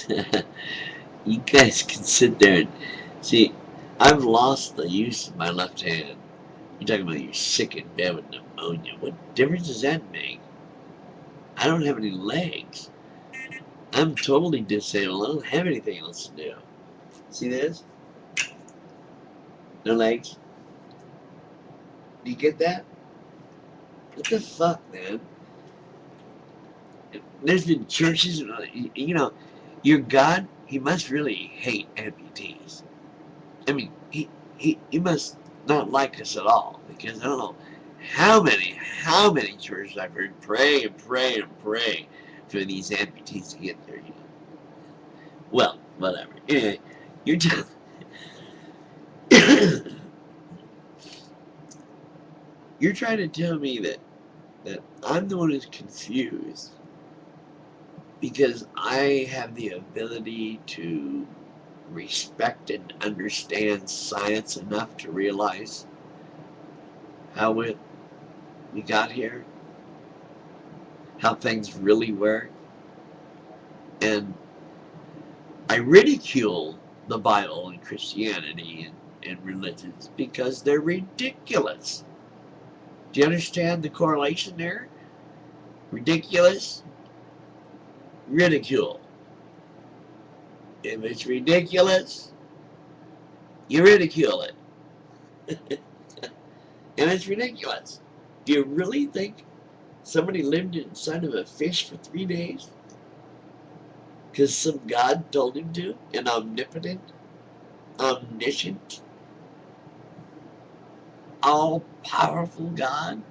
You guys can sit there and see. I've lost the use of my left hand. You're talking about you're sick in bed with pneumonia. What difference does that make? I don't have any legs. I'm totally disabled. I don't have anything else to do. See this? No legs. Do you get that? What the fuck, man? There's been churches, you know, your God, he must really hate amputees. I mean, he must not like us at all because I don't know how many churches I've heard pray and pray and pray for these amputees to get there. Well, whatever. Anyway, you're just you're trying to tell me that I'm the one who's confused because I have the ability to respect and understand science enough to realize how we got here, how things really work, and I ridicule the Bible and Christianity and religions because they're ridiculous. Do you understand the correlation there? Ridiculous, ridicule. If it's ridiculous, you ridicule it. And it's ridiculous. Do you really think somebody lived inside of a fish for 3 days? Because some God told him to? An omnipotent, omniscient, all-powerful God?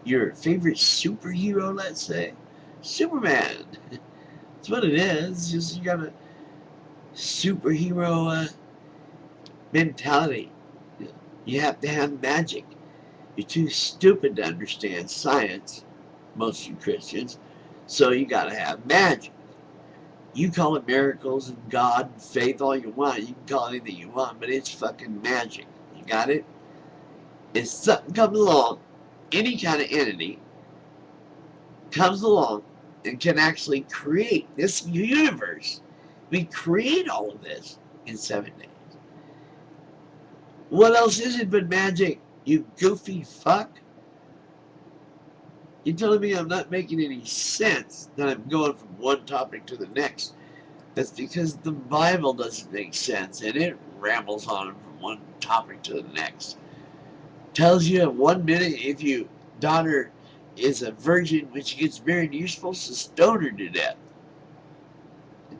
Your favorite superhero, let's say? Superman. That's what it is. It's just you got a superhero mentality. You have to have magic. You're too stupid to understand science, most of you Christians, so you gotta have magic. You call it miracles and God and faith all you want. You can call it anything you want, but it's fucking magic. You got it? If something comes along, any kind of entity comes along and can actually create this universe, we create all of this in 7 days. What else is it but magic, you goofy fuck? You're telling me I'm not making any sense, that I'm going from one topic to the next. That's because the Bible doesn't make sense, and it rambles on from one topic to the next. Tells you in 1 minute if your daughter is a virgin when she gets married, you're supposed to stone her to death.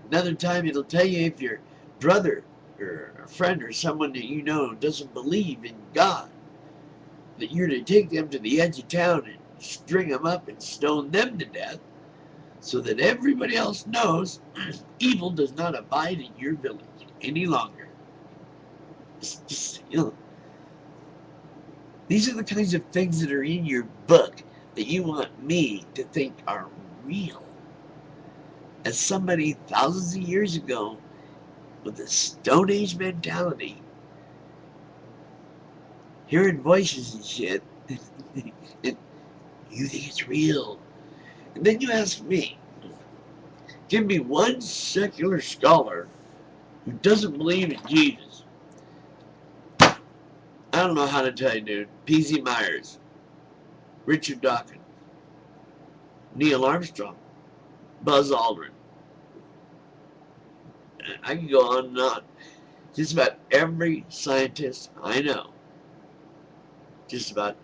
Another time it'll tell you if your brother or a friend or someone that you know doesn't believe in God, that you're to take them to the edge of town and string them up and stone them to death so that everybody else knows evil does not abide in your village any longer. Just, these are the kinds of things that are in your book that you want me to think are real. As somebody thousands of years ago with a Stone Age mentality, hearing voices and shit, and you think it's real. And then you ask me, give me one secular scholar who doesn't believe in Jesus. I don't know how to tell you, dude. P.Z. Myers, Richard Dawkins, Neil Armstrong, Buzz Aldrin. I can go on and on. Just about every scientist I know, just about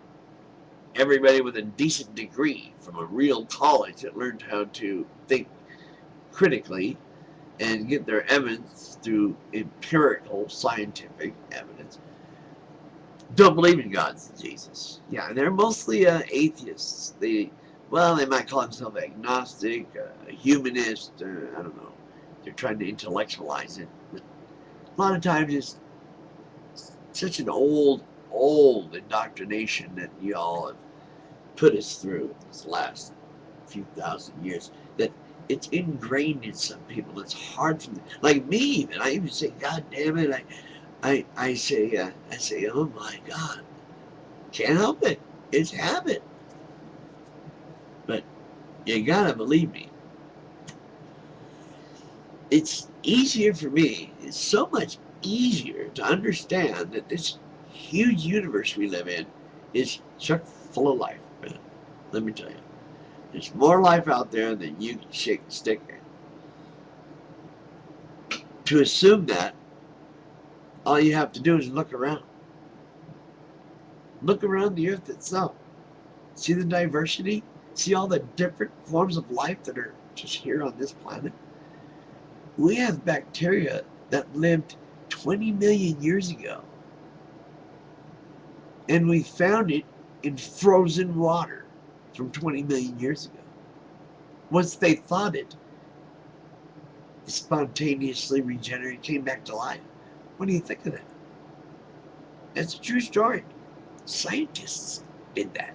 everybody with a decent degree from a real college that learned how to think critically and get their evidence through empirical scientific evidence, don't believe in God and Jesus. Yeah, they're mostly atheists. They might call themselves agnostic, a humanist, I don't know. They're trying to intellectualize it. But a lot of times it's such an old indoctrination that y'all have put us through this last few thousand years that it's ingrained in some people. It's hard for them. Like me even. I even say, God damn it. I say, oh my God. Can't help it. It's habit. But you gotta believe me. it's easier for me, it's so much easier to understand that this huge universe we live in is chock full of life, man. Let me tell you. There's more life out there than you can shake a stick at. To assume that, all you have to do is look around. Look around the earth itself. See the diversity? See all the different forms of life that are just here on this planet? We have bacteria that lived 20 million years ago. And we found it in frozen water from 20 million years ago. Once they thawed it, it spontaneously regenerated, came back to life. What do you think of that? That's a true story. Scientists did that.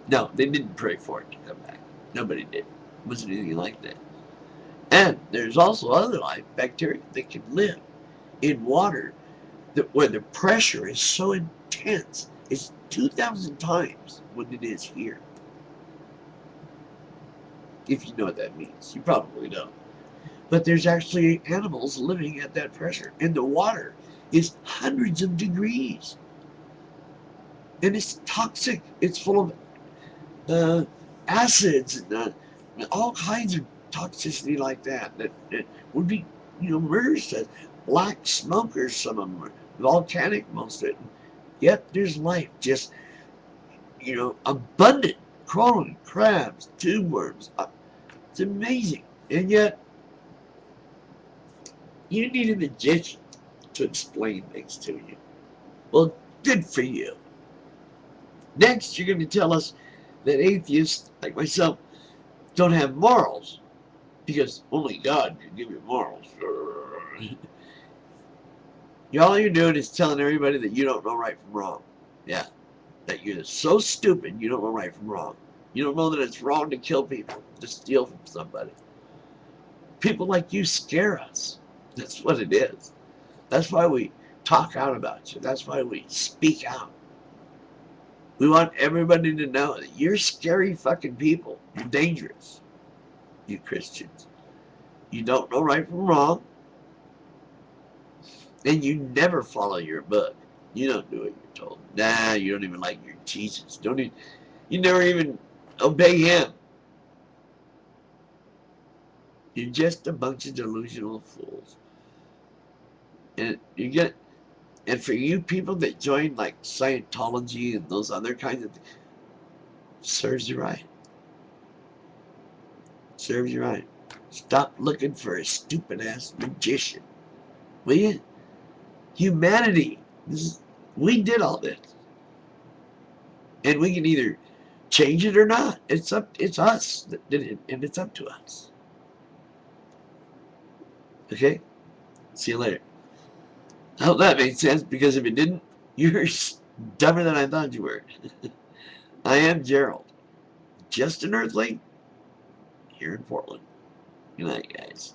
No, they didn't pray for it to come back. Nobody did. It wasn't anything like that. And there's also other life, bacteria, that can live in water where the pressure is so intense, it's 2,000 times what it is here. If you know what that means. You probably don't. But there's actually animals living at that pressure. And the water is hundreds of degrees. And it's toxic. It's full of acids and all kinds of toxicity like that would be, merged as black smokers. Some of them are volcanic, most of it. Yet there's life, just abundant, crawling crabs, tube worms. It's amazing. And yet you need a magician to explain things to you. Well, good for you. Next, you're going to tell us that atheists like myself don't have morals because only God can give you morals. All you're doing is telling everybody that you don't know right from wrong. Yeah, that you're so stupid you don't know right from wrong. You don't know that it's wrong to kill people, to steal from somebody. People like you scare us. That's what it is. That's why we talk out about you. That's why we speak out. We want everybody to know that you're scary fucking people. You're dangerous. You Christians. You don't know right from wrong. And you never follow your book. You don't do what you're told. Nah, you don't even like your Jesus. You never even obey him. You're just a bunch of delusional fools. And for you people that join like Scientology and those other kinds of things, serves you right. Serves you right. Stop looking for a stupid ass magician. Will you? Humanity. We did all this. And we can either change it or not. It's us that did it, and it's up to us. Okay? See you later. I hope that made sense, because if it didn't, you're dumber than I thought you were. I am Gerald. Just an earthling here in Portland. Good night, guys.